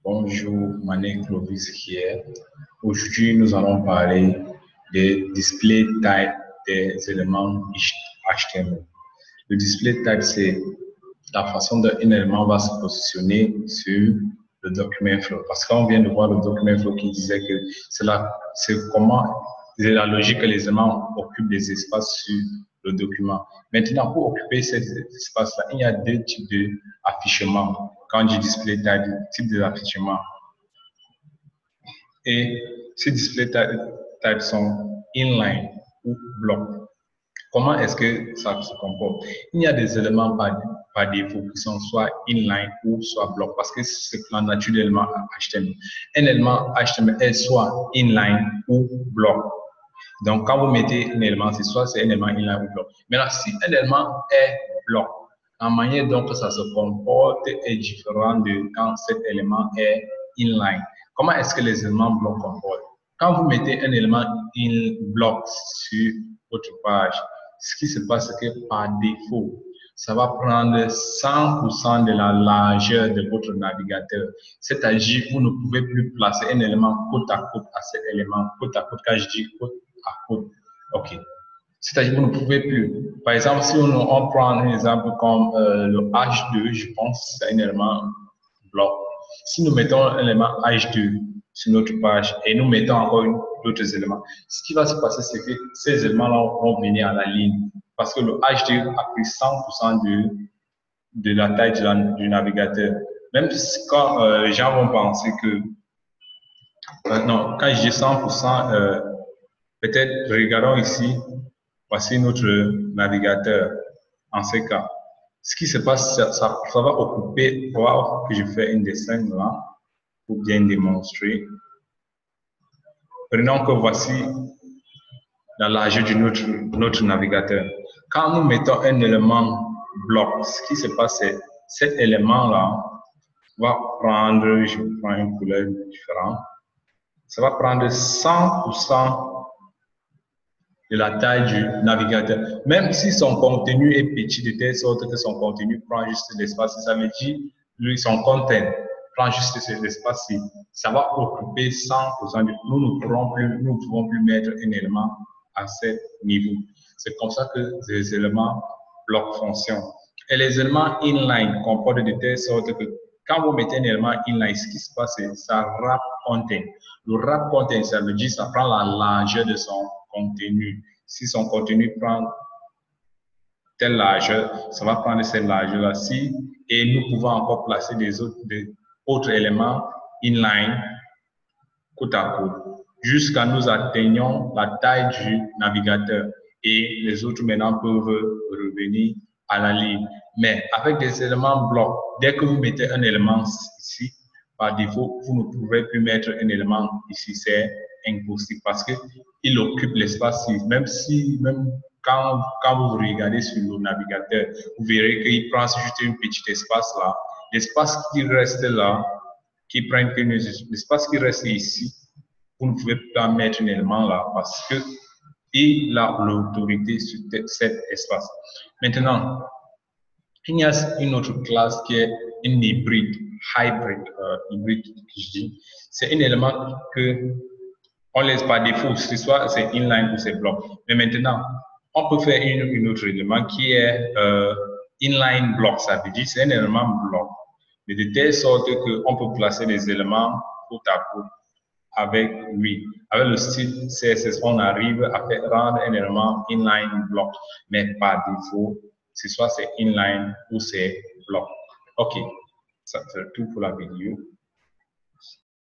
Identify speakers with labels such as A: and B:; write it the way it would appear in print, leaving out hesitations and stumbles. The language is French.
A: Bonjour, mon nom est Clovis hier. Aujourd'hui, nous allons parler des display type des éléments HTML. Le display type, c'est la façon dont un élément va se positionner sur le document flow. Parce qu'on vient de voir le document flow qui disait que c'est la logique que les éléments occupent des espaces sur le document. Maintenant, pour occuper ces espaces-là, il y a deux types d'affichement. Quand je dis display type d'affichement. Et ces display types sont inline ou block. Comment est-ce que ça se comporte? Il y a des éléments par défaut qui sont soit inline ou soit block parce que c'est la nature de l'élément HTML. Un élément HTML est soit inline ou block. Donc, quand vous mettez un élément, c'est soit c'est un élément inline ou block. Maintenant, si un élément est block, la manière dont ça se comporte est différente de quand cet élément est inline. Comment est-ce que les éléments blocs comportent? Quand vous mettez un élément block sur votre page, ce qui se passe, c'est que par défaut, ça va prendre 100% de la largeur de votre navigateur. C'est-à-dire, vous ne pouvez plus placer un élément côte à côte à cet élément. Côte à côte, quand je dis côte à côte, ok. C'est-à-dire, vous ne pouvez plus. Par exemple, si on prend un exemple comme le H2, je pense, c'est un élément bloc. Si nous mettons un élément H2 sur notre page et nous mettons encore d'autres éléments, ce qui va se passer, c'est que ces éléments-là vont venir à la ligne. Parce que le H2 a pris 100% de la taille du navigateur. Même quand les gens vont penser que, non, quand je dis 100%, peut-être regardons ici, voici notre navigateur en ce cas. Ce qui se passe, ça va occuper, voir que je fais un dessin là, pour bien démontrer. Prenons que voici la largeur de notre navigateur. Quand nous mettons un élément bloc, ce qui se passe, c'est cet élément-là va prendre, je prends une couleur différente, ça va prendre 100% de la taille du navigateur. Même si son contenu est petit de telle sorte que son contenu prend juste l'espace, ça veut dire, lui, son content prend juste cet espace-ci, ça va occuper 100% nous ne pouvons plus mettre un élément à ce niveau. C'est comme ça que les éléments blocs fonctionnent. Et les éléments inline comportent de telle sorte que quand vous mettez un élément inline, ce qui se passe, c'est ça wrap content. Le wrap content, ça veut dire ça prend la largeur de son contenu. Si son contenu prend telle largeur, ça va prendre cette largeur-là-ci et nous pouvons encore placer des autres éléments inline côte à côte jusqu'à nous atteignons la taille du navigateur et les autres maintenant peuvent revenir à la ligne. Mais avec des éléments blocs, dès que vous mettez un élément ici, par défaut, vous ne pourrez plus mettre un élément ici, c'est impossible parce qu'il occupe l'espace. Même quand vous regardez sur le navigateur, vous verrez qu'il prend juste un petit espace là. L'espace qui reste là, qui prend l'espace qui reste ici, vous ne pouvez pas mettre un élément là parce que il a l'autorité sur cet espace. Maintenant, il y a une autre classe qui est une hybride, hybride que je dis. C'est un élément que on laisse par défaut, soit c'est inline ou c'est bloc. Mais maintenant, on peut faire un autre élément qui est inline block. Ça veut dire c'est un élément bloc. Mais de telle sorte qu'on peut placer des éléments côte à côte avec lui. Avec le style CSS, on arrive à rendre un élément inline block. Mais par défaut, c'est soit c'est inline ou c'est bloc. OK, ça c'est tout pour la vidéo.